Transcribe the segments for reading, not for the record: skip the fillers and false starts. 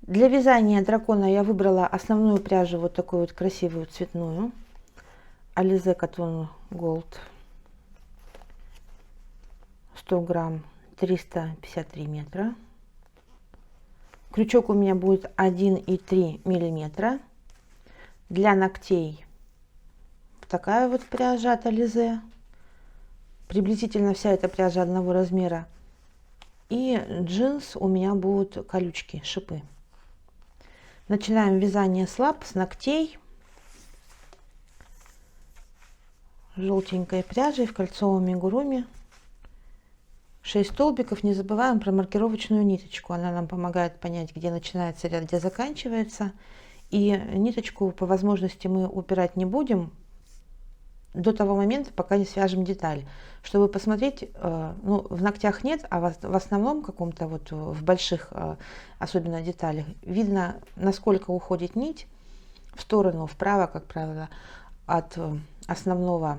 Для вязания дракона я выбрала основную пряжу, вот такую вот красивую цветную. Alize Cotton Gold. 100 грамм, 353 метра. Крючок у меня будет 1,3 миллиметра. Для ногтей такая вот пряжа от Alize. Приблизительно вся эта пряжа одного размера. И джинс у меня будут колючки, шипы. Начинаем вязание слаб с ногтей. Желтенькой пряжей в кольцовом амигуруми. 6 столбиков. Не забываем про маркировочную ниточку. Она нам помогает понять, где начинается ряд, где заканчивается. И ниточку по возможности мы упирать не будем до того момента, пока не свяжем деталь, чтобы посмотреть, ну, в ногтях нет, а в основном каком-то вот в больших, особенно деталях, видно, насколько уходит нить в сторону, вправо, как правило, от основного,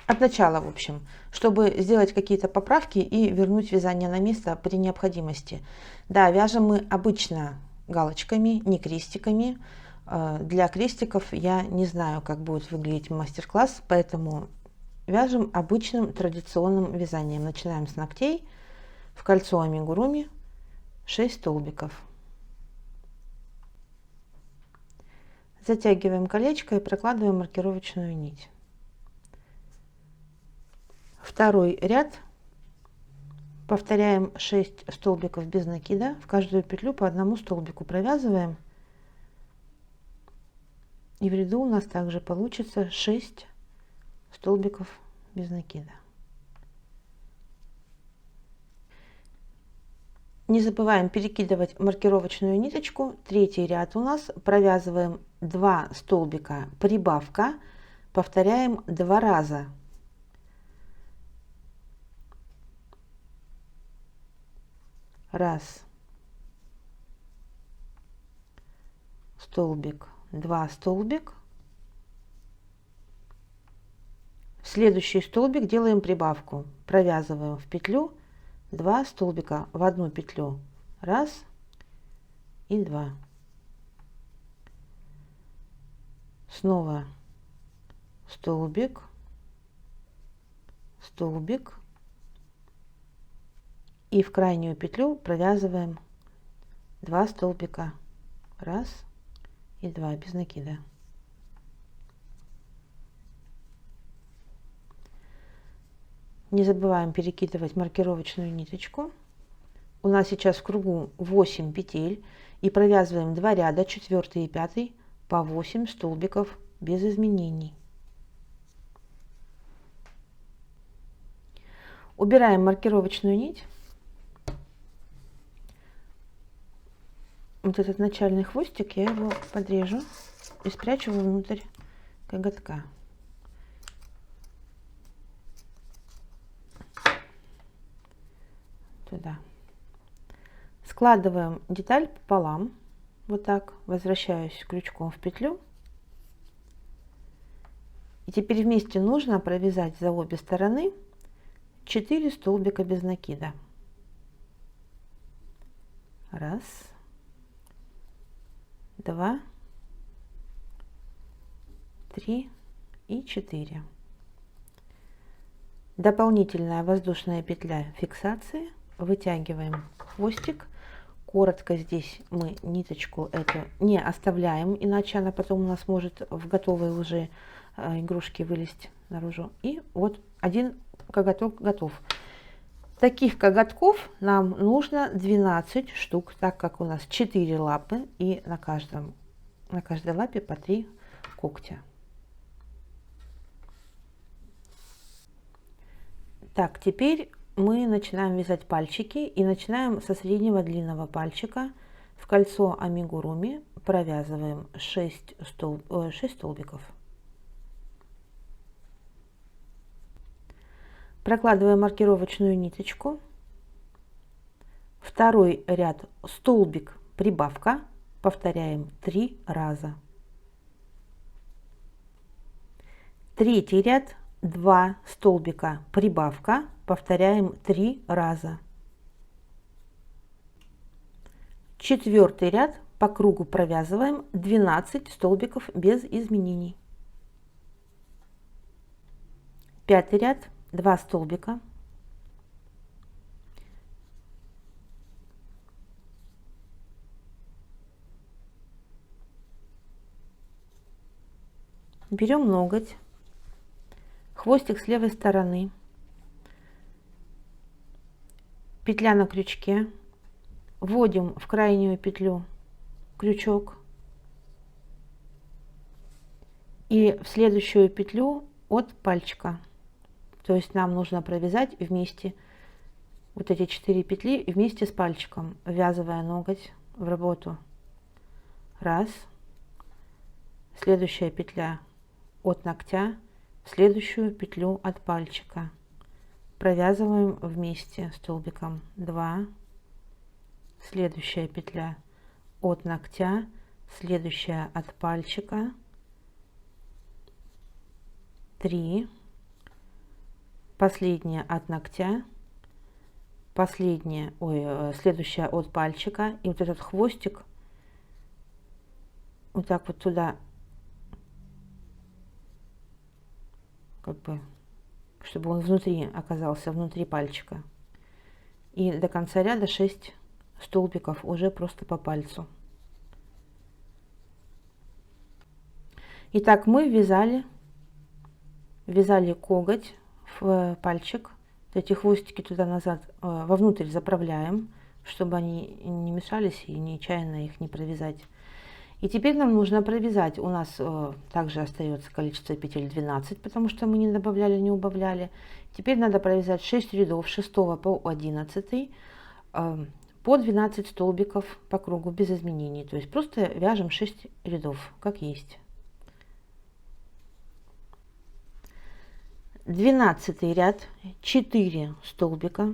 от начала, в общем, чтобы сделать какие-то поправки и вернуть вязание на место при необходимости. Да, вяжем мы обычно галочками, не крестиками. Для крестиков я не знаю, как будет выглядеть мастер-класс, поэтому вяжем обычным традиционным вязанием. Начинаем с ногтей в кольцо амигуруми 6 столбиков. Затягиваем колечко и прокладываем маркировочную нить. Второй ряд. Повторяем 6 столбиков без накида. В каждую петлю по одному столбику провязываем. И в ряду у нас также получится 6 столбиков без накида. Не забываем перекидывать маркировочную ниточку. Третий ряд у нас. Провязываем 2 столбика прибавка. Повторяем 2 раза. Раз. Столбик. 2 столбик. В следующий столбик делаем прибавку. Провязываем в петлю 2 столбика в одну петлю. Раз и 2. Снова столбик, столбик. И в крайнюю петлю провязываем 2 столбика. Раз и 2 без накида. Не забываем перекидывать маркировочную ниточку. У нас сейчас в кругу 8 петель. И провязываем 2 ряда, 4 и 5, по 8 столбиков без изменений. Убираем маркировочную нить. Вот этот начальный хвостик, я его подрежу и спрячу внутрь коготка. Туда. Складываем деталь пополам. Вот так. Возвращаюсь крючком в петлю. И теперь вместе нужно провязать за обе стороны 4 столбика без накида. Раз. 2, 3 и 4. Дополнительная воздушная петля фиксации. Вытягиваем хвостик. Коротко здесь мы ниточку эту не оставляем, иначе она потом у нас может в готовой уже игрушке вылезть наружу. И вот один коготок готов. Таких коготков нам нужно 12 штук, так как у нас 4 лапы и на каждой лапе по 3 когтя. Так, теперь мы начинаем вязать пальчики и начинаем со среднего длинного пальчика. В кольцо амигуруми провязываем 6 столбиков. Прокладываем маркировочную ниточку. Второй ряд столбик прибавка. Повторяем 3 раза. Третий ряд 2 столбика прибавка. Повторяем 3 раза. 4 ряд по кругу провязываем 12 столбиков без изменений. 5 ряд 2 столбика. Берем ноготь, хвостик с левой стороны, петля на крючке, вводим в крайнюю петлю крючок и в следующую петлю от пальчика. То есть нам нужно провязать вместе вот эти 4 петли вместе с пальчиком, ввязывая ноготь в работу. Раз, следующая петля от ногтя, в следующую петлю от пальчика. Провязываем вместе столбиком. 2, следующая петля от ногтя, следующая от пальчика. 3, последняя от ногтя, последняя, следующая от пальчика. И вот этот хвостик вот так вот туда, как бы, чтобы он внутри оказался, внутри пальчика. И до конца ряда 6 столбиков уже просто по пальцу. Итак, мы ввязали коготь в пальчик. Эти хвостики туда-назад вовнутрь заправляем, чтобы они не мешались и нечаянно их не провязать. И теперь нам нужно провязать. У нас также остается количество петель 12, потому что мы не добавляли, не убавляли. Теперь надо провязать 6 рядов с 6 по 11 по 12 столбиков по кругу без изменений. То есть просто вяжем 6 рядов, как есть. 12 ряд, 4 столбика.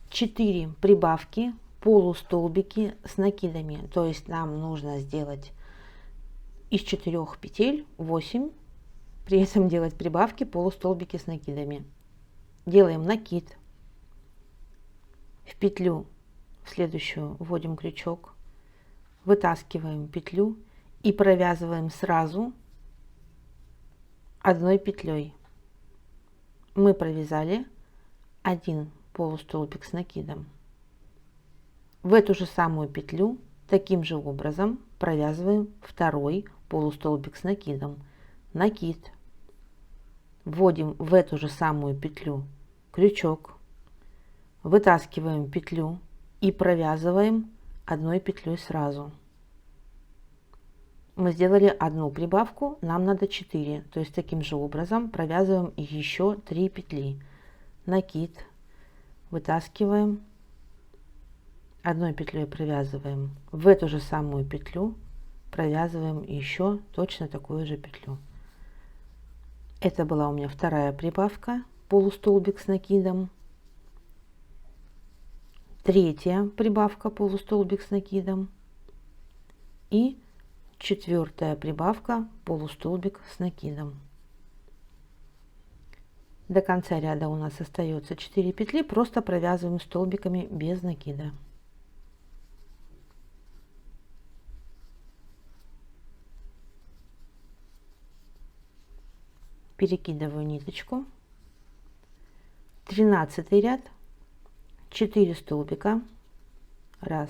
Четыре прибавки, полустолбики с накидами. То есть нам нужно сделать из 4 петель 8, при этом делать прибавки, полустолбики с накидами. Делаем накид, в петлю в следующую вводим крючок, вытаскиваем петлю и провязываем сразу одной петлей. Мы провязали один полустолбик с накидом. В эту же самую петлю таким же образом провязываем второй полустолбик с накидом. Накид, вводим в эту же самую петлю крючок, вытаскиваем петлю и провязываем одной петлей сразу. Мы сделали одну прибавку, нам надо 4, то есть таким же образом провязываем еще 3 петли. Накид, вытаскиваем, одной петлей провязываем в эту же самую петлю, провязываем еще точно такую же петлю. Это была у меня вторая прибавка, полустолбик с накидом. Третья прибавка, полустолбик с накидом. И четвертая прибавка, полустолбик с накидом. До конца ряда у нас остается 4 петли, просто провязываем столбиками без накида. Перекидываю ниточку. 13 ряд, 4 столбика. 1,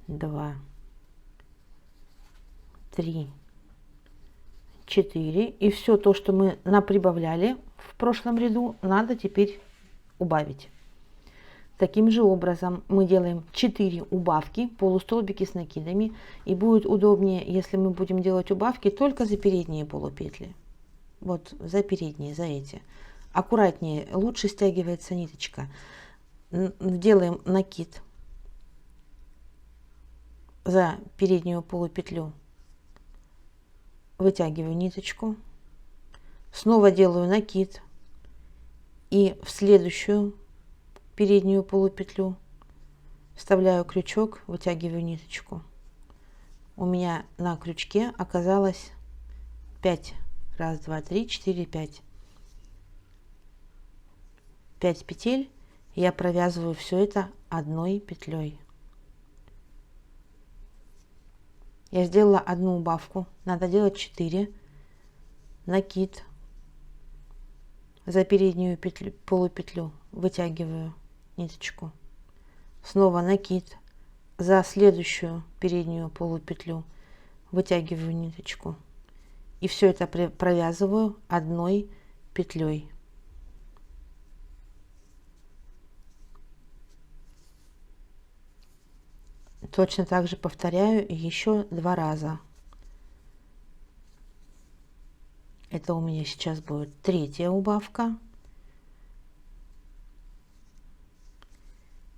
2, 3, 4. И все то, что мы наприбавляли в прошлом ряду, надо теперь убавить. Таким же образом мы делаем 4 убавки, полустолбики с накидами. И будет удобнее, если мы будем делать убавки только за передние полупетли. Вот за передние, за эти. Аккуратнее, лучше стягивается ниточка. Делаем накид за переднюю полупетлю. Вытягиваю ниточку. Снова делаю накид. И в следующую переднюю полупетлю вставляю крючок, вытягиваю ниточку. у меня на крючке оказалось 5. Раз, два, три, 4, 5. 5 петель. Я провязываю все это одной петлей. Я сделала одну убавку, надо делать 4. Накид, за переднюю петлю, полупетлю вытягиваю ниточку, снова накид, за следующую переднюю полупетлю вытягиваю ниточку, и все это провязываю одной петлей. Точно так же повторяю еще 2 раза. Это у меня сейчас будет 3-я убавка.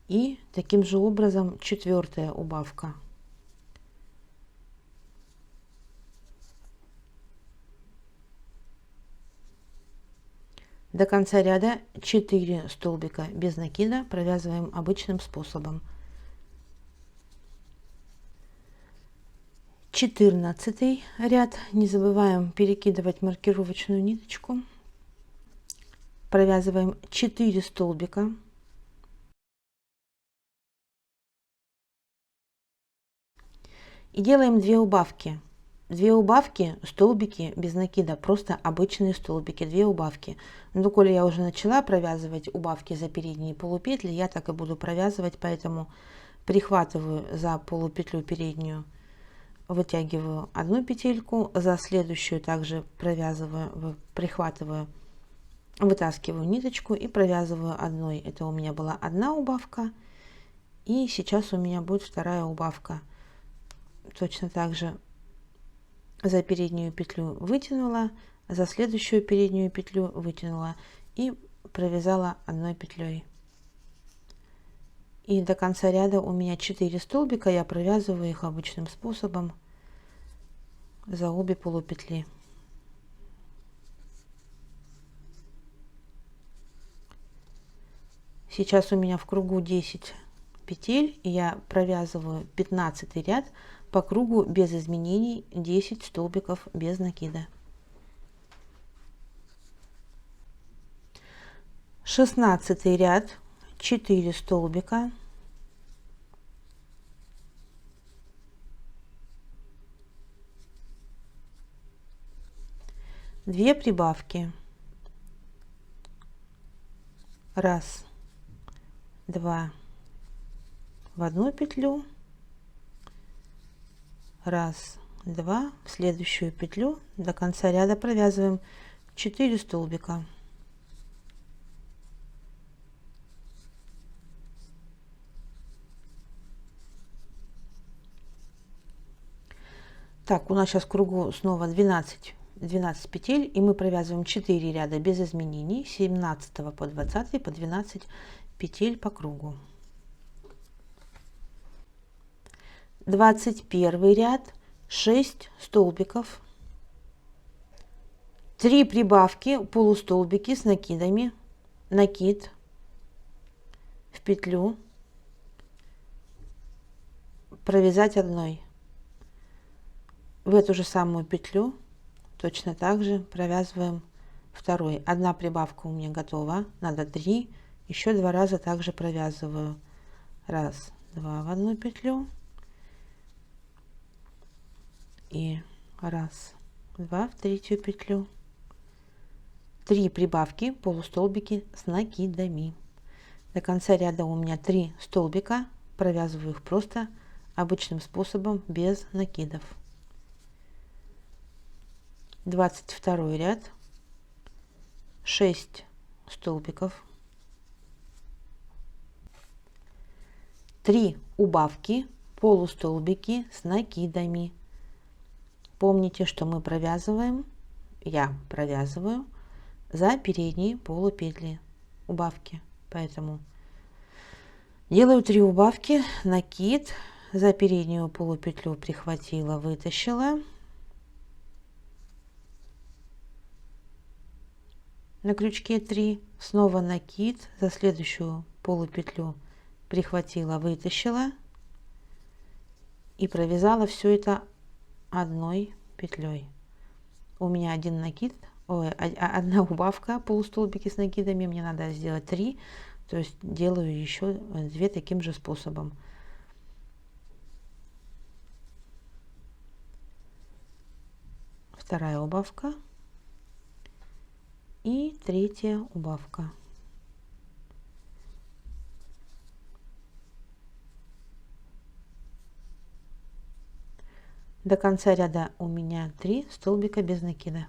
И таким же образом 4-я убавка. До конца ряда 4 столбика без накида провязываем обычным способом. 14 ряд. Не забываем перекидывать маркировочную ниточку. Провязываем 4 столбика. И делаем 2 убавки. 2 убавки, столбики без накида, просто обычные столбики, 2 убавки. Но коли я уже начала провязывать убавки за передние полупетли, я так и буду провязывать, поэтому прихватываю за полупетлю переднюю, вытягиваю одну петельку, за следующую также провязываю, прихватываю, вытаскиваю ниточку и провязываю одной. Это у меня была одна убавка, и сейчас у меня будет 2-я убавка. Точно так же за переднюю петлю вытянула, за следующую переднюю петлю вытянула и провязала одной петлей. И до конца ряда у меня 4 столбика, я провязываю их обычным способом за обе полупетли. Сейчас у меня в кругу 10 петель, и я провязываю 15 ряд по кругу без изменений, 10 столбиков без накида. 16 ряд, 4 столбика, две прибавки, раз, два, в одну петлю, раз, два, в следующую петлю, до конца ряда провязываем 4 столбика. Так, у нас сейчас в кругу снова 12 петель, и мы провязываем 4 ряда без изменений, с 17 по 20 по 12 петель по кругу. 21 ряд, 6 столбиков, 3 прибавки, полустолбики с накидами, накид в петлю, провязать одной. В эту же самую петлю точно так же провязываем второй. Одна прибавка у меня готова, надо 3, еще 2 раза также провязываю. Раз, два в одну петлю и раз, два в третью петлю. 3 прибавки, полустолбики с накидами. До конца ряда у меня 3 столбика, провязываю их просто обычным способом без накидов. 22 ряд, 6 столбиков, 3 убавки, полустолбики с накидами. Помните, что мы провязываем, я провязываю за передние полупетли убавки, поэтому делаю 3 убавки, накид, за переднюю полупетлю прихватила, вытащила, на крючке 3, снова накид, за следующую полупетлю прихватила, вытащила и провязала все это одной петлей. У меня один накид, одна убавка, полустолбики с накидами, мне надо сделать 3, то есть делаю еще 2 таким же способом. Вторая убавка и третья убавка. До конца ряда у меня 3 столбика без накида.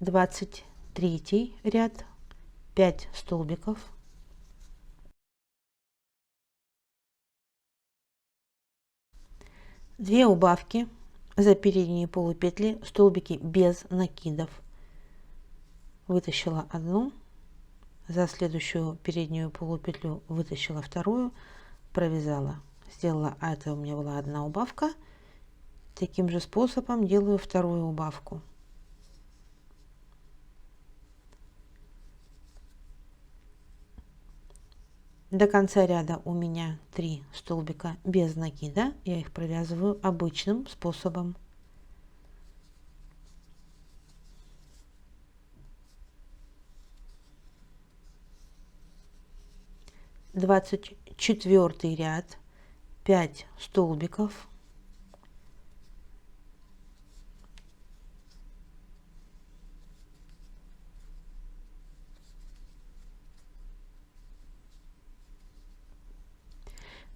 Двадцать третий ряд, 5 столбиков. Две убавки за передние полупетли, столбики без накидов. Вытащила одну, за следующую переднюю полупетлю вытащила вторую, провязала, сделала, а это у меня была одна убавка. Таким же способом делаю вторую убавку. До конца ряда у меня 3 столбика без накида, я их провязываю обычным способом. Двадцать четвертый ряд, 5 столбиков.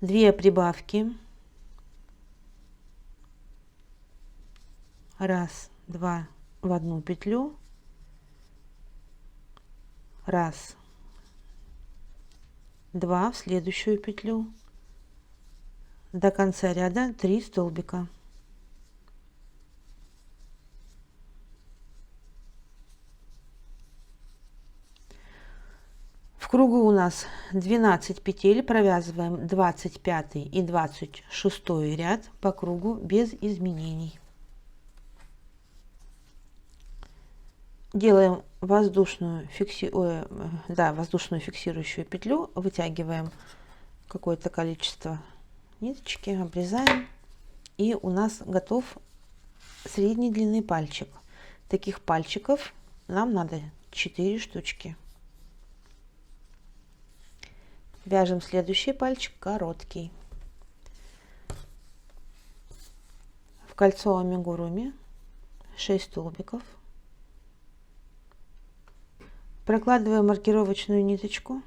Две прибавки. Раз, два в одну петлю. Раз, два в следующую петлю. До конца ряда 3 столбика. В кругу у нас 12 петель, провязываем 25 и 26 ряд по кругу без изменений. Делаем воздушную фиксирующую петлю, вытягиваем какое-то количество ниточки, обрезаем, и у нас готов средней длины пальчик. Таких пальчиков нам надо 4 штучки. Вяжем следующий пальчик короткий. В кольцо амигуруми 6 столбиков. Прокладываем маркировочную ниточку.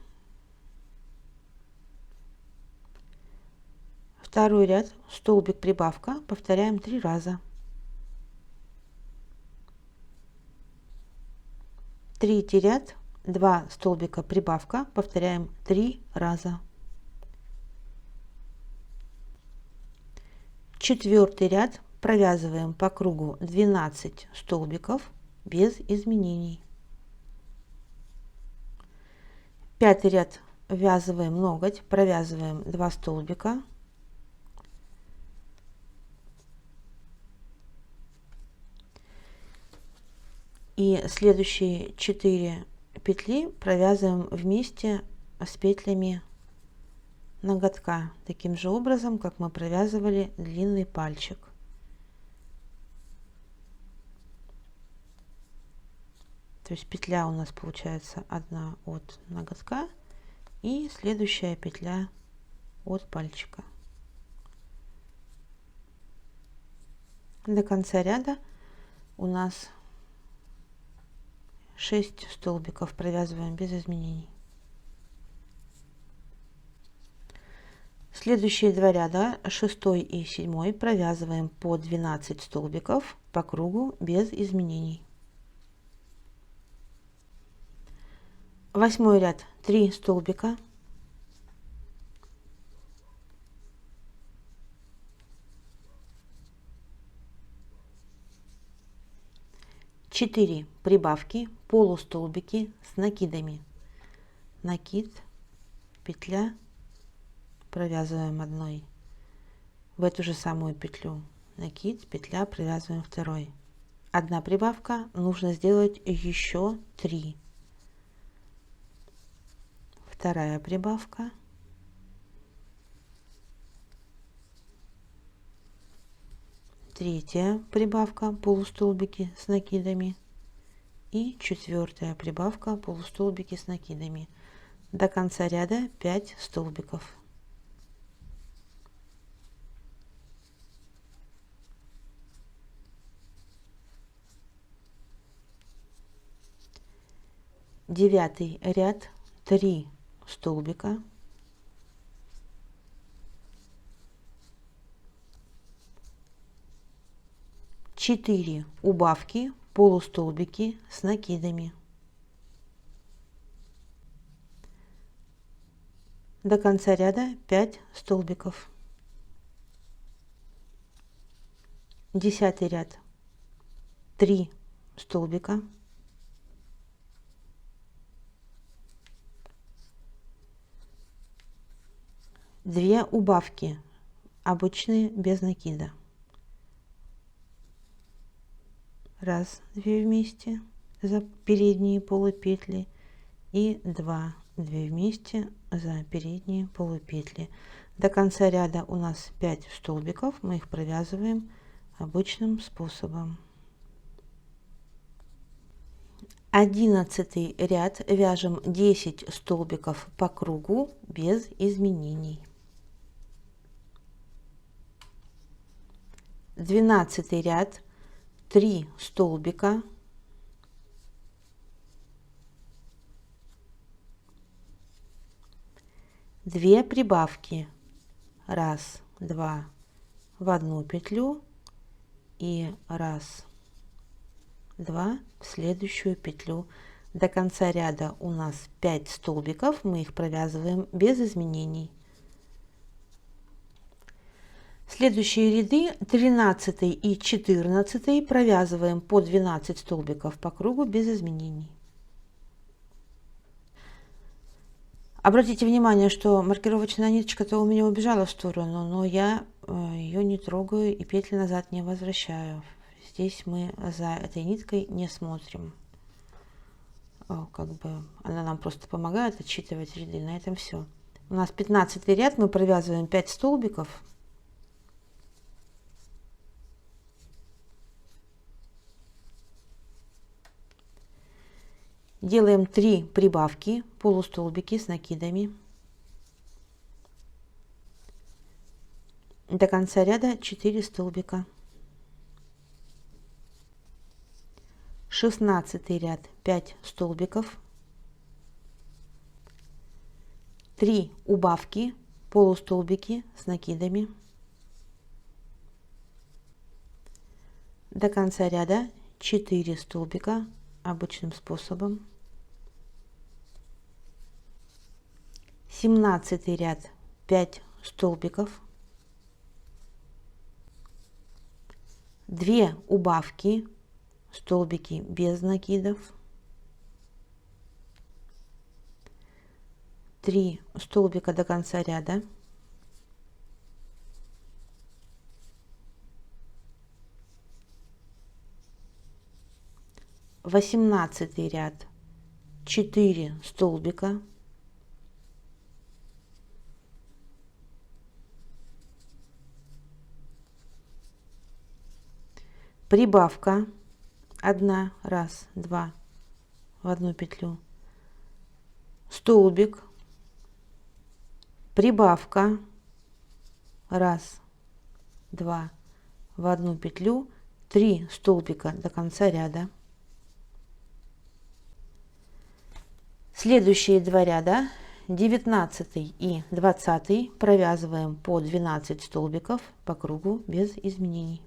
Второй ряд, столбик прибавка, повторяем 3 раза. Третий ряд, 2 столбика прибавка, повторяем 3 раза. Четвертый ряд, провязываем по кругу 12 столбиков без изменений. Пятый ряд, ввязываем ноготь, провязываем 2 столбика. И следующие 4 петли провязываем вместе с петлями ноготка, таким же образом, как мы провязывали длинный пальчик. То есть петля у нас получается одна от ноготка и следующая петля от пальчика. До конца ряда у нас 6 столбиков, провязываем без изменений. Следующие 2 ряда, 6 и 7, провязываем по 12 столбиков по кругу без изменений. 8 ряд, 3 столбика. Четыре прибавки, полустолбики с накидами. Накид, петля, провязываем одной. В эту же самую петлю накид, петля, провязываем второй. Одна прибавка, нужно сделать еще 3. вторая прибавка, третья прибавка полустолбики с накидами и четвертая прибавка полустолбики с накидами. До конца ряда 5 столбиков. Девятый ряд, 3 столбика, четыре убавки полустолбики с накидами. До конца ряда 5 столбиков. Десятый ряд, 3 столбика, две убавки обычные без накида. Раз, 2 вместе за передние полупетли и 2 вместе за передние полупетли. До конца ряда у нас 5 столбиков, мы их провязываем обычным способом. 11 ряд, вяжем 10 столбиков по кругу без изменений. 12 ряд, 3 столбика, две прибавки, раз, два, в одну петлю и раз, два в следующую петлю. До конца ряда у нас 5 столбиков, мы их провязываем без изменений. Следующие ряды 13 и 14 провязываем по 12 столбиков по кругу без изменений. Обратите внимание, что маркировочная ниточка-то у меня убежала в сторону, но я ее не трогаю и петли назад не возвращаю. Здесь мы за этой ниткой не смотрим. Как бы она нам просто помогает отсчитывать ряды. На этом все. У нас 15 ряд, мы провязываем 5 столбиков. Делаем 3 прибавки, полустолбики с накидами. До конца ряда 4 столбика. 16 ряд, 5 столбиков. 3 убавки, полустолбики с накидами. До конца ряда 4 столбика обычным способом. 17 ряд, 5 столбиков, 2 убавки, столбики без накидов, 3 столбика до конца ряда, 18 ряд, 4 столбика, прибавка 1, раз, 2 в одну петлю, столбик, прибавка 1, 2 в одну петлю, 3 столбика до конца ряда. Следующие 2 ряда, 19 и 20, провязываем по 12 столбиков по кругу без изменений.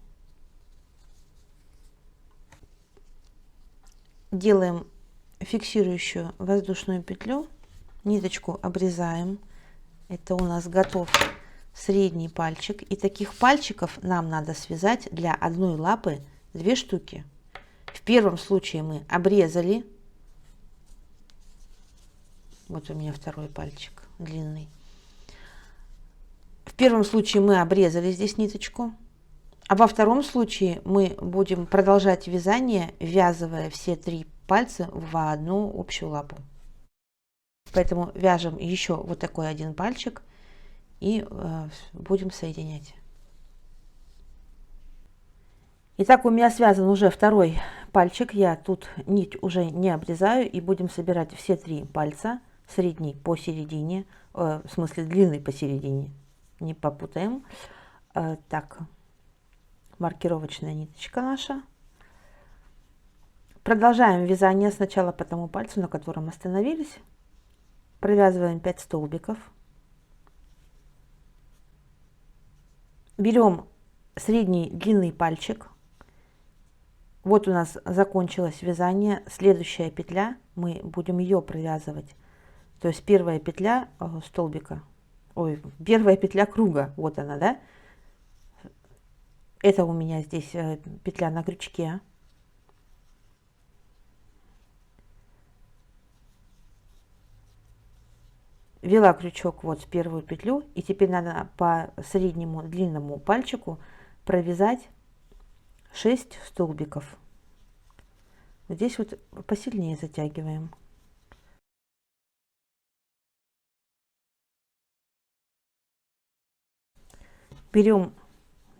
Делаем фиксирующую воздушную петлю, ниточку обрезаем. Это у нас готов средний пальчик. И таких пальчиков нам надо связать для одной лапы 2 штуки. В первом случае мы обрезали. Вот у меня второй пальчик длинный. В первом случае мы обрезали здесь ниточку. А во втором случае мы будем продолжать вязание, ввязывая все 3 пальца в одну общую лапу. Поэтому вяжем еще вот такой один пальчик и будем соединять. Итак, у меня связан уже второй пальчик. Я тут нить уже не обрезаю и будем собирать все 3 пальца. Средний посередине, в смысле длинный посередине, не попутаем. Так, маркировочная ниточка наша. Продолжаем вязание сначала по тому пальцу, на котором остановились. Провязываем 5 столбиков. Берем средний длинный пальчик. Вот у нас закончилось вязание. Следующая петля, мы будем ее провязывать. То есть первая петля столбика, первая петля круга, вот она, да? Это у меня здесь петля на крючке. Ввела крючок вот в первую петлю, и теперь надо по среднему длинному пальчику провязать 6 столбиков. Здесь вот посильнее затягиваем. Берем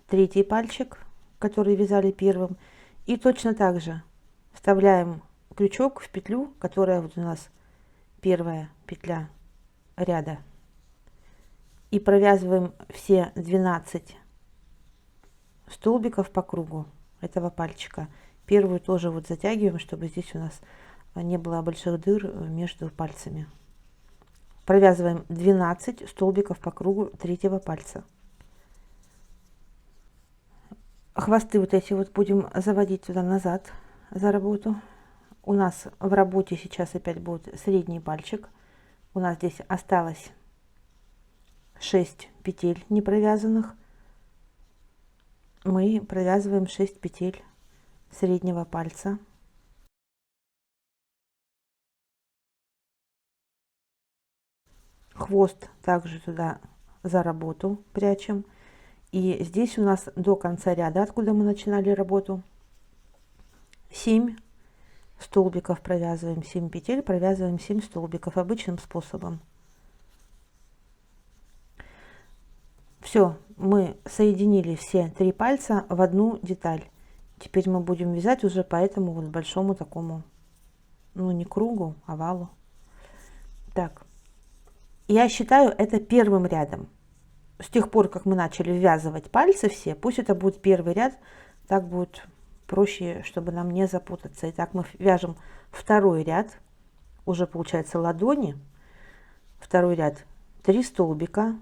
третий пальчик, который вязали первым, и точно так же вставляем крючок в петлю, которая вот у нас первая петля ряда, и провязываем все 12 столбиков по кругу этого пальчика. Первую тоже вот затягиваем, чтобы здесь у нас не было больших дыр между пальцами. Провязываем 12 столбиков по кругу третьего пальца. Хвосты вот эти вот будем заводить туда-назад за работу. У нас в работе сейчас опять будет средний пальчик. У нас здесь осталось 6 петель не провязанных. Мы провязываем 6 петель среднего пальца. Хвост также туда за работу прячем. И здесь у нас до конца ряда, откуда мы начинали работу, 7 столбиков провязываем, 7 петель, провязываем 7 столбиков обычным способом. Все, мы соединили все 3 пальца в одну деталь. Теперь мы будем вязать уже по этому вот большому такому, ну не кругу, овалу. Так, я считаю это первым рядом. С тех пор, как мы начали ввязывать пальцы все, пусть это будет первый ряд, так будет проще, чтобы нам не запутаться. Итак, мы вяжем второй ряд, уже получается ладони, второй ряд 3 столбика,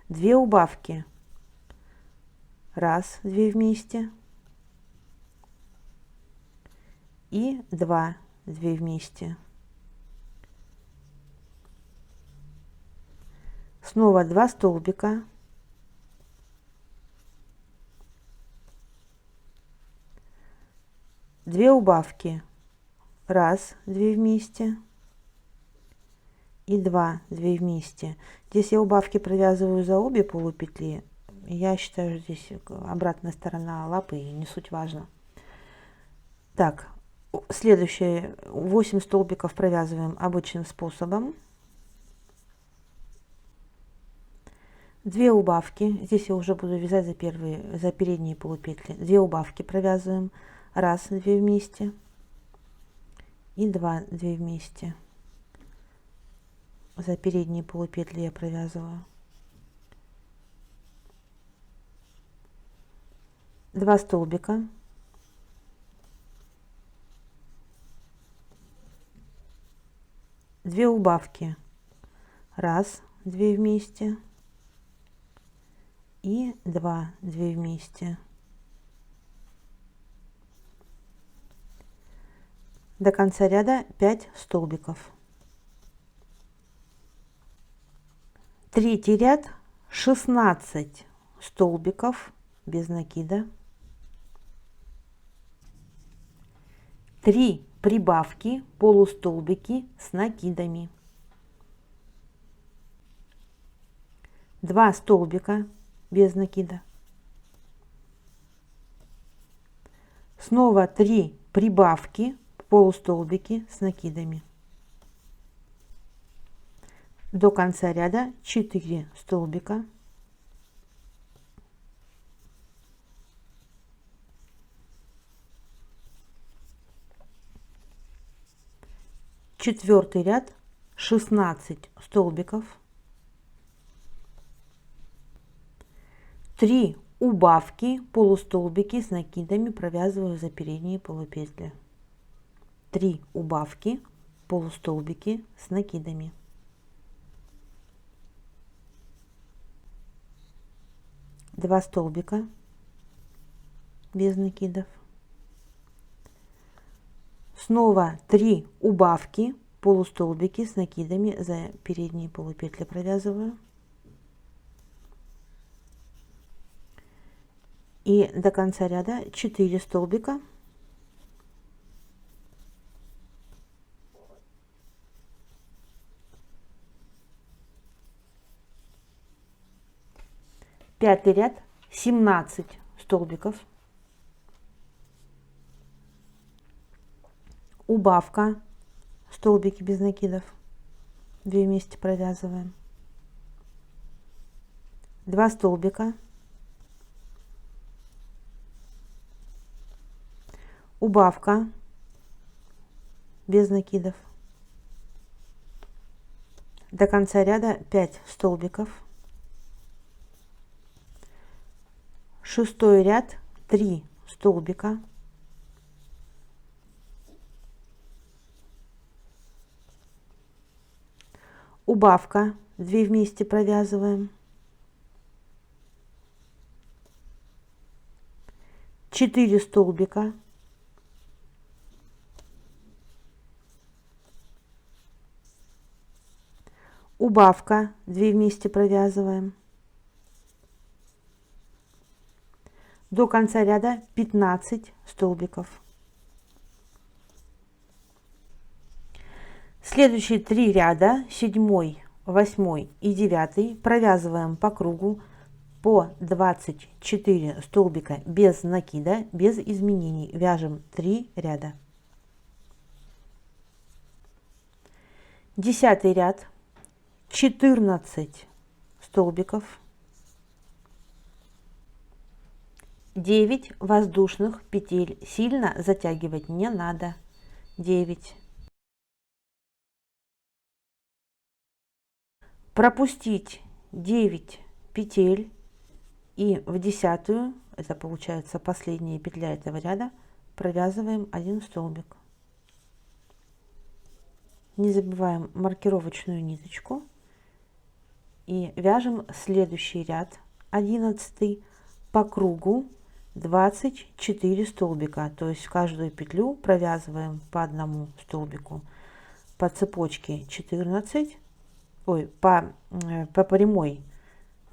две убавки, раз, 2 вместе и 2 вместе. Снова 2 столбика, две убавки, раз, 2 вместе и 2 вместе. Здесь я убавки провязываю за обе полупетли. Я считаю, здесь обратная сторона лапы, не суть важно. Так, следующее 8 столбиков провязываем обычным способом. 2 убавки, здесь я уже буду вязать за передние полупетли. 2 убавки провязываем, раз, 2 вместе и 2 вместе. За передние полупетли я провязываю. 2 столбика, две убавки, раз, 2 вместе и 2 вместе. До конца ряда 5 столбиков. Третий ряд 16 столбиков без накида, 3 прибавки, полустолбики с накидами, 2 столбика без накида, Снова 3 прибавки, полустолбики с накидами. До конца ряда 4 столбика. Четвертый ряд 16 столбиков. 3 убавки, полустолбики с накидами провязываю за передние полупетли. 3 убавки, полустолбики с накидами. 2 столбика без накидов. Снова 3 убавки, полустолбики с накидами за передние полупетли провязываю. И до конца ряда 4 столбика. Пятый ряд 17 столбиков. Убавка, столбики без накидов, 2 вместе провязываем. 2 столбика. Убавка без накидов. До конца ряда 5 столбиков. Шестой ряд 3 столбика. Убавка, 2 вместе провязываем. 4 столбика. Убавка, 2 вместе провязываем. До конца ряда 15 столбиков. Следующие 3 ряда, 7, 8 и 9, провязываем по кругу по 24 столбика без накида, без изменений. Вяжем 3 ряда. 10 ряд 14 столбиков. 9 воздушных петель. Сильно затягивать не надо. 9. Пропустить 9 петель и в 10-ю, это получается последняя петля этого ряда, провязываем 1 столбик. Не забываем маркировочную ниточку и вяжем следующий ряд, 11, по кругу 24 столбика, то есть в каждую петлю провязываем по 1 столбику, по цепочке 14, по прямой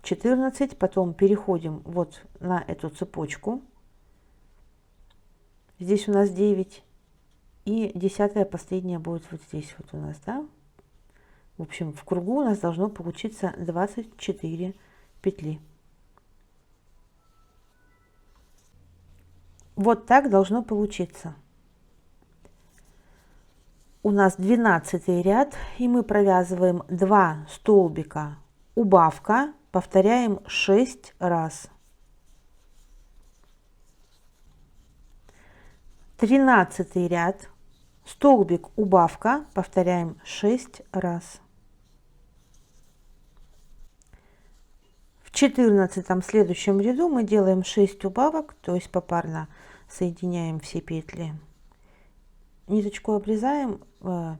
14, потом переходим вот на эту цепочку, здесь у нас 9, и 10-я последняя будет вот здесь вот у нас, да. В общем, в кругу у нас должно получиться 24 петли. Вот так должно получиться. У нас 12 ряд, и мы провязываем 2 столбика убавка, повторяем 6 раз. 13 ряд, столбик убавка, повторяем 6 раз. В 14 следующем ряду мы делаем 6 убавок, то есть попарно соединяем все петли. Ниточку обрезаем,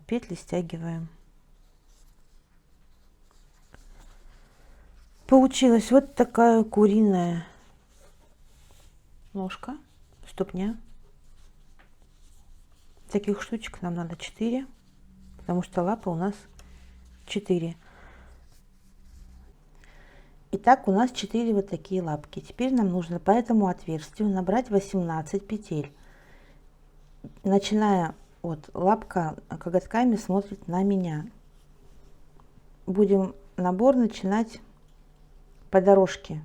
петли стягиваем. Получилась вот такая куриная ножка, ступня. Таких штучек нам надо 4, потому что лапы у нас 4. Итак, у нас 4 вот такие лапки. Теперь нам нужно по этому отверстию набрать 18 петель. Начиная от лапка коготками смотрит на меня. Будем набор начинать по дорожке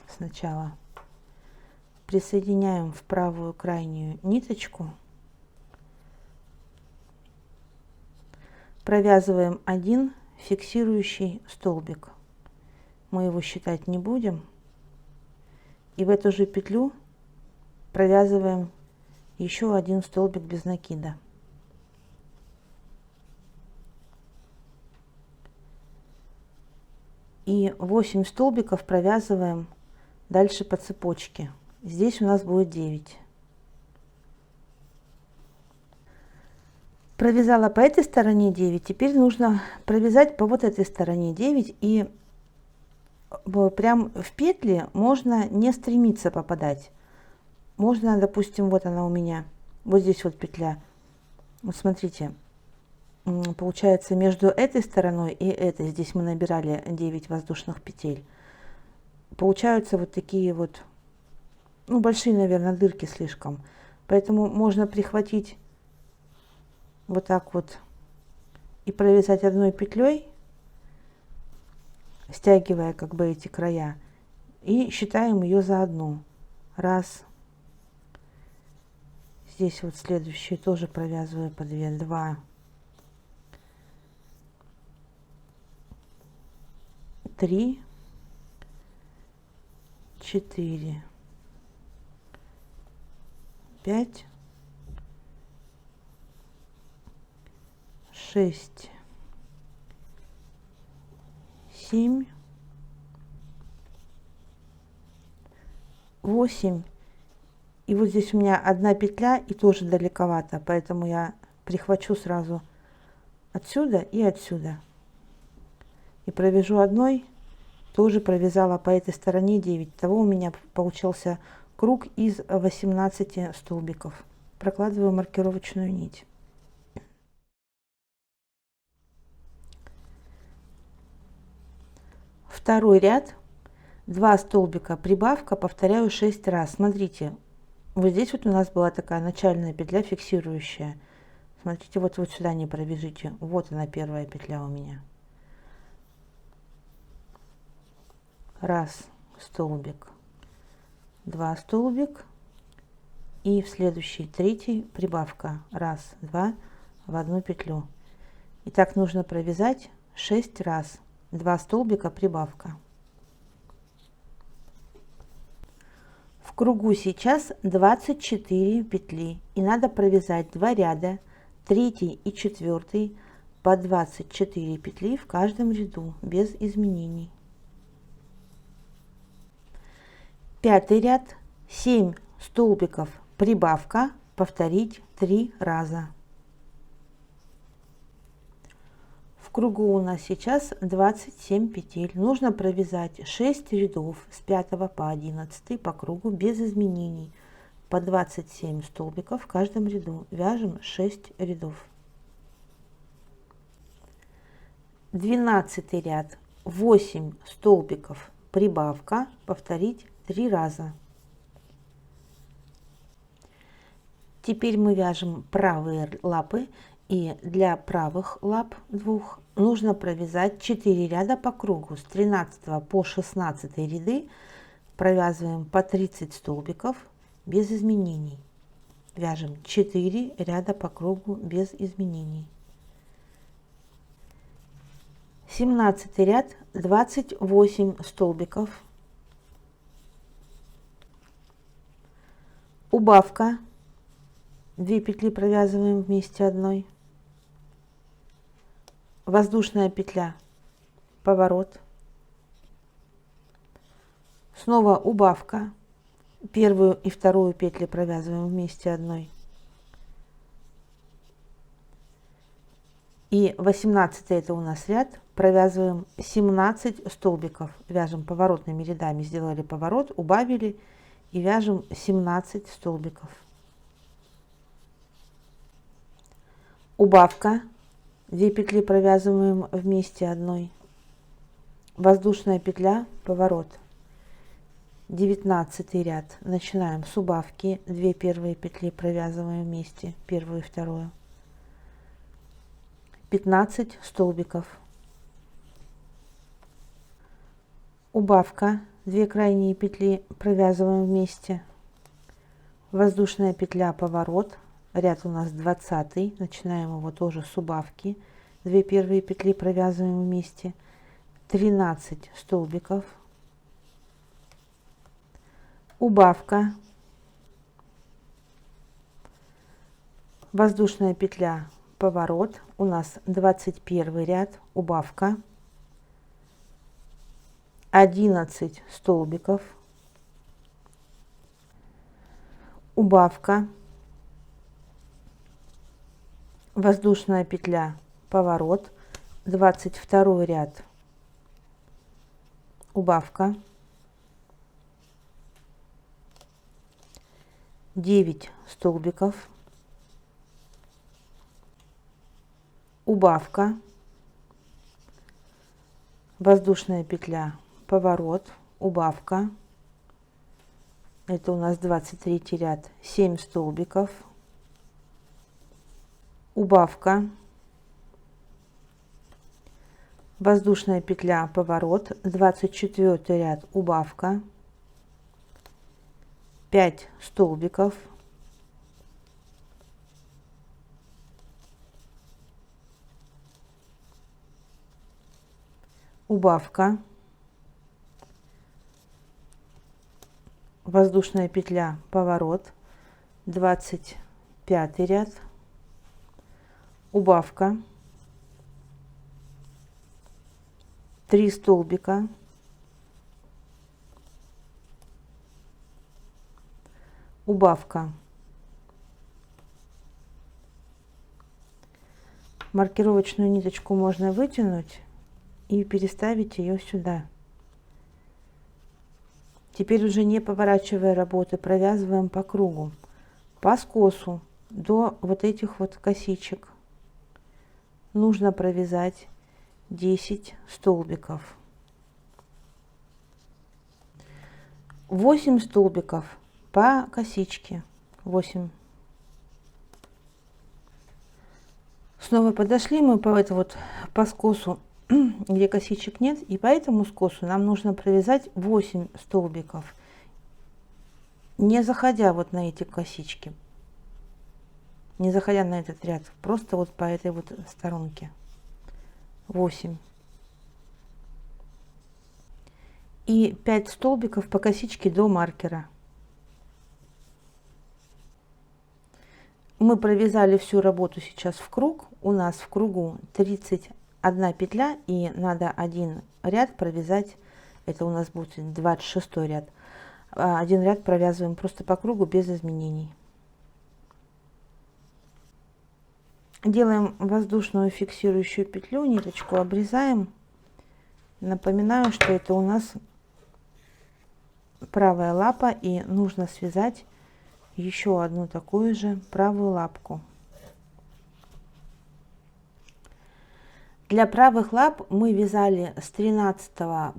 сначала. присоединяем в правую крайнюю ниточку, провязываем один фиксирующий столбик. Мы его считать не будем. И в эту же петлю провязываем еще один столбик без накида. И 8 столбиков провязываем дальше по цепочке. Здесь у нас будет 9. Провязала по этой стороне 9, теперь нужно провязать по вот этой стороне 9, и прям в петли можно не стремиться попадать. Можно, допустим, вот она у меня, вот здесь вот петля. Вот смотрите, получается между этой стороной и этой, здесь мы набирали 9 воздушных петель. Получаются вот такие вот, ну, большие, наверное, дырки слишком. Поэтому можно прихватить вот так вот и провязать одной петлей, стягивая как бы эти края, и считаем ее за одну. Раз. Здесь вот следующие тоже провязываю по 2, 2, 3, 4, 5, 6, 7, 8. И вот здесь у меня одна петля и тоже далековато, поэтому я прихвачу сразу отсюда и отсюда. И провяжу одной, тоже провязала по этой стороне 9. Того у меня получился круг из 18 столбиков. Прокладываю маркировочную нить. Второй ряд, 2 столбика прибавка, повторяю 6 раз. Смотрите, вот здесь вот у нас была такая начальная петля фиксирующая. Смотрите, вот сюда не провяжите. Вот она, первая петля у меня. Раз столбик, 2 столбик, и в следующий, третий, прибавка. Раз, 2 в одну петлю. И так нужно провязать 6 раз. 2 столбика прибавка. В кругу сейчас 24 петли, и надо провязать 2 ряда, 3 и 4 по 24 петли в каждом ряду без изменений. 5 ряд, 7 столбиков прибавка, повторить 3 раза. В кругу у нас сейчас 27 петель. Нужно провязать 6 рядов с 5 по 11 по кругу без изменений. По 27 столбиков в каждом ряду. Вяжем 6 рядов. 12 ряд, 8 столбиков прибавка, повторить 3 раза. Теперь мы вяжем правые лапы, и для правых лап двух нужно провязать 4 ряда по кругу. С 13 по 16 ряды провязываем по 30 столбиков без изменений. Вяжем 4 ряда по кругу без изменений. 17 ряд, 28 столбиков. Убавка. 2 петли провязываем вместе одной. Воздушная петля, поворот. Снова убавка. Первую и вторую петли провязываем вместе одной. И 18 это у нас ряд. Провязываем 17 столбиков. Вяжем поворотными рядами. Сделали поворот, убавили и вяжем 17 столбиков. Убавка. 2 петли провязываем вместе одной. Воздушная петля, поворот. 19 ряд. Начинаем с убавки. 2 первые петли провязываем вместе, первую и вторую. 15 столбиков. Убавка. 2 крайние петли провязываем вместе. воздушная петля, поворот, ряд у нас 20, начинаем его тоже с убавки, 2 первые петли провязываем вместе, 13 столбиков, убавка, воздушная петля, поворот, у нас 21 ряд, убавка, 11 столбиков, убавка, воздушная петля, поворот, 22 ряд, убавка, 9 столбиков, убавка, воздушная петля, поворот, убавка, это у нас 23 ряд, 7 столбиков, убавка, воздушная петля, поворот, 24 ряд, убавка, 5 столбиков, убавка, воздушная петля, поворот, 25 ряд, убавка, 3 столбика, убавка. Маркировочную ниточку можно вытянуть и переставить ее сюда. Теперь уже не поворачивая работы, провязываем по кругу, по скосу до вот этих вот косичек. Нужно провязать 10 столбиков. 8 столбиков по косичке. 8. Снова подошли мы по скосу, где косичек нет, и по этому скосу нам нужно провязать 8 столбиков, не заходя вот на эти косички, не заходя на этот ряд, просто вот по этой вот сторонке. 8 и 5 столбиков по косичке до маркера. Мы провязали всю работу сейчас в круг. У нас в кругу 31 петля, и надо один ряд провязать. Это у нас будет 26 ряд. Один ряд провязываем просто по кругу без изменений. Делаем воздушную фиксирующую петлю, ниточку обрезаем. Напоминаю, что это у нас правая лапа, и нужно связать еще одну такую же правую лапку. Для правых лап мы вязали с 13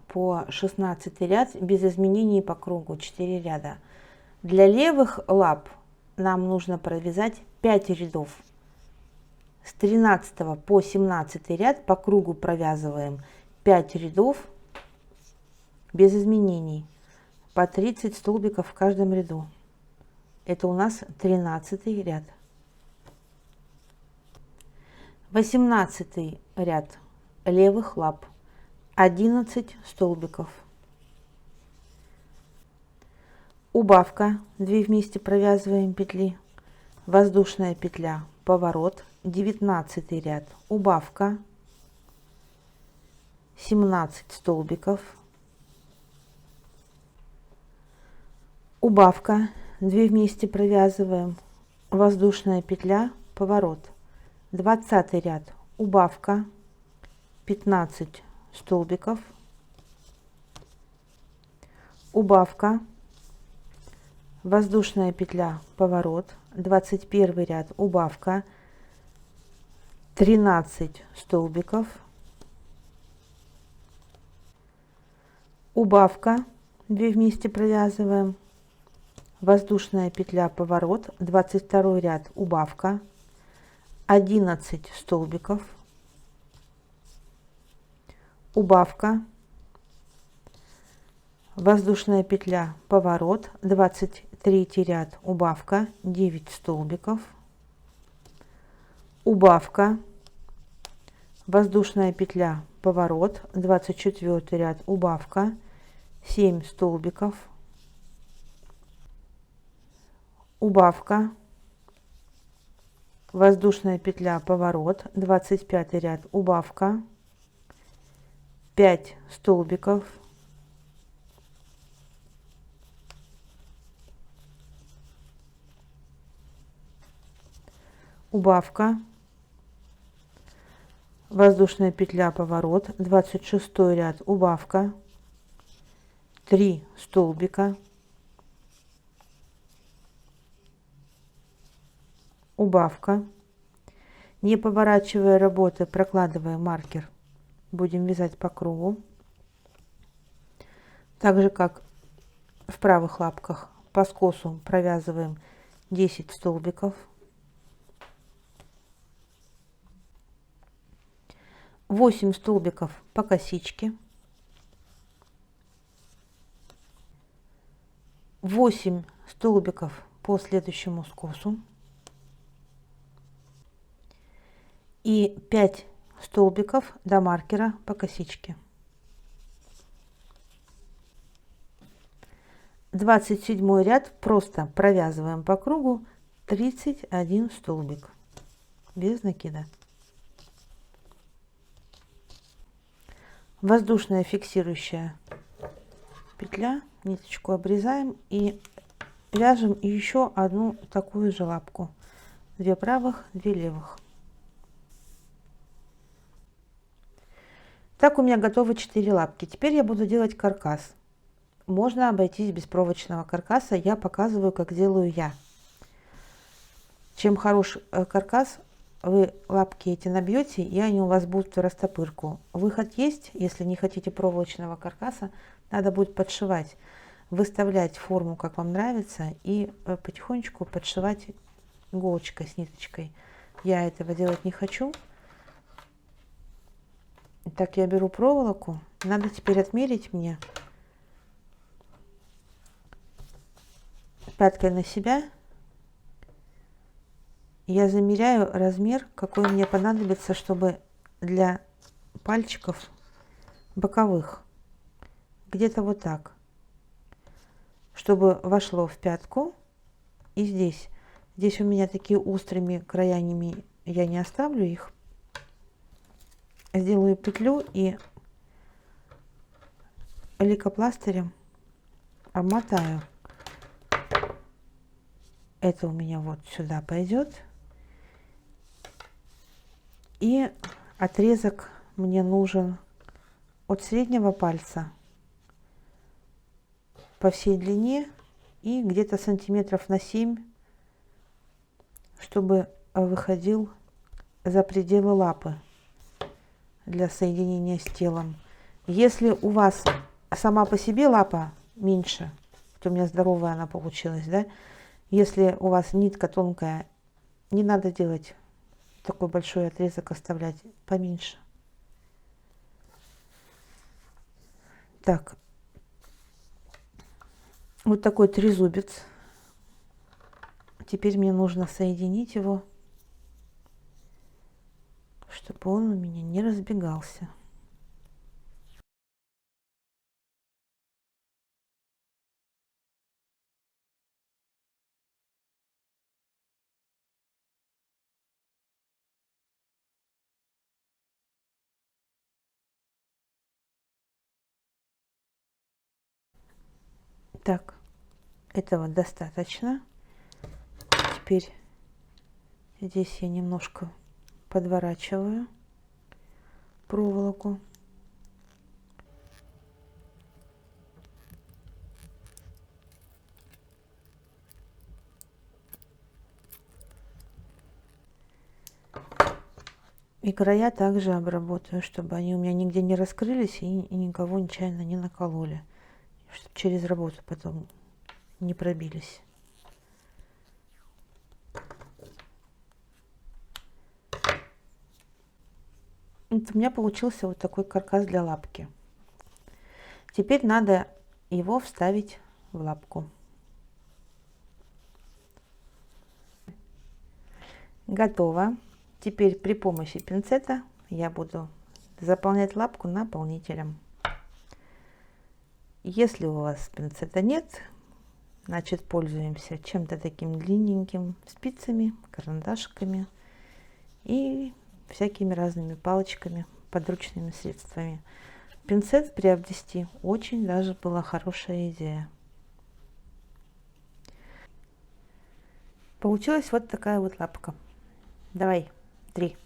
по 16 ряд без изменений по кругу 4 ряда. Для левых лап нам нужно провязать 5 рядов. С 13 по 17 ряд по кругу провязываем 5 рядов без изменений, по 30 столбиков в каждом ряду. Это у нас 13 ряд. 18 ряд левых лап, 11 столбиков. Убавка, 2 вместе провязываем петли, воздушная петля, поворот, 19 ряд, убавка, 17 столбиков, убавка, 2 вместе провязываем, воздушная петля, поворот, 20 ряд, убавка, 15 столбиков, убавка, воздушная петля, поворот, 21 ряд, убавка, 13 столбиков, убавка, 2 вместе провязываем, воздушная петля, поворот, 22 ряд, убавка, 11 столбиков, убавка, воздушная петля, поворот, 23 ряд, убавка, 9 столбиков, убавка, воздушная петля, поворот, 24 ряд, убавка, 7 столбиков, убавка, воздушная петля, поворот, 25 ряд, убавка, 5 столбиков, убавка, воздушная петля, поворот, 26 ряд, убавка, 3 столбика, убавка. Не поворачивая работы, прокладывая маркер, будем вязать по кругу. Так же, как в правых лапках, по скосу провязываем 10 столбиков. 8 столбиков по косичке. 8 столбиков по следующему скосу. И 5 столбиков до маркера по косичке. 27 ряд просто провязываем по кругу 31 столбик без накида. Воздушная фиксирующая петля, ниточку обрезаем и вяжем еще одну такую же лапку, 2 правых, 2 левых. Так у меня готовы 4 лапки. Теперь я буду делать каркас. Можно обойтись без проволочного каркаса, я показываю, как делаю я. Чем хорош каркас, вы лапки эти набьете, и они у вас будут в растопырку. Выход есть, если не хотите проволочного каркаса, надо будет подшивать, выставлять форму, как вам нравится, и потихонечку подшивать иголочкой с ниточкой. Я этого делать не хочу. Так, я беру проволоку, надо теперь отмерить мне пяткой на себя. Я замеряю размер, какой мне понадобится, чтобы для пальчиков боковых. Где-то вот так. Чтобы вошло в пятку. И здесь. Здесь у меня такие острыми краями, я не оставлю их. Сделаю петлю и лейкопластырем обмотаю. Это у меня вот сюда пойдет. И отрезок мне нужен от среднего пальца по всей длине и где-то сантиметров на 7, чтобы выходил за пределы лапы для соединения с телом. Если у вас сама по себе лапа меньше, то у меня здоровая она получилась, да? Если у вас нитка тонкая, не надо делать такой большой отрезок, оставлять поменьше. Так, вот такой трезубец. Теперь мне нужно соединить его, чтобы он у меня не разбегался. Так, этого достаточно. Теперь здесь я немножко подворачиваю проволоку. И края также обработаю, чтобы они у меня нигде не раскрылись и никого нечаянно не накололи, чтобы через работу потом не пробились. Вот у меня получился вот такой каркас для лапки. Теперь надо его вставить в лапку. Готово. Теперь при помощи пинцета я буду заполнять лапку наполнителем. Если у вас пинцета нет, значит пользуемся чем-то таким длинненьким, спицами, карандашиками и всякими разными палочками, подручными средствами. Пинцет приобрести очень даже была хорошая идея. Получилась вот такая вот лапка. Давай, 3.